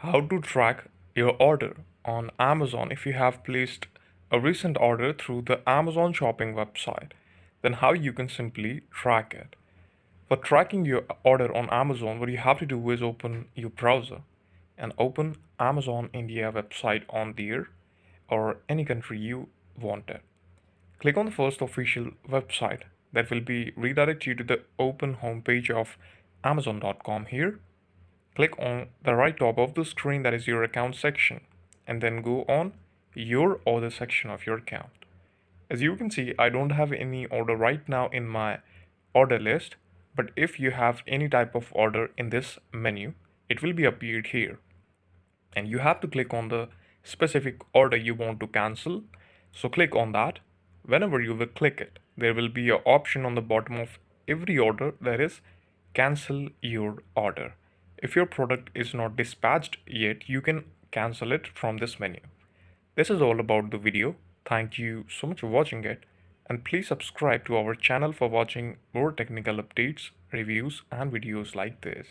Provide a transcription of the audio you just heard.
How to track your order on Amazon if you have placed a recent order through the Amazon shopping website, then how you can simply track it. For tracking your order on Amazon, what you have to do is open your browser and open Amazon India website on there or any country you want it. Click on the first official website that will be redirect you to the open homepage of Amazon.com here. Click on the right top of the screen, that is your account section, and then go on your order section of your account. As you can see, I don't have any order right now in my order list, but if you have any type of order in this menu, it will be appeared here. And you have to click on the specific order you want to cancel. So click on that. Whenever you will click it, there will be an option on the bottom of every order that is cancel your order. If your product is not dispatched yet, you can cancel it from this menu. This is all about the video. Thank you so much for watching it, and please subscribe to our channel for watching more technical updates, reviews and videos like this.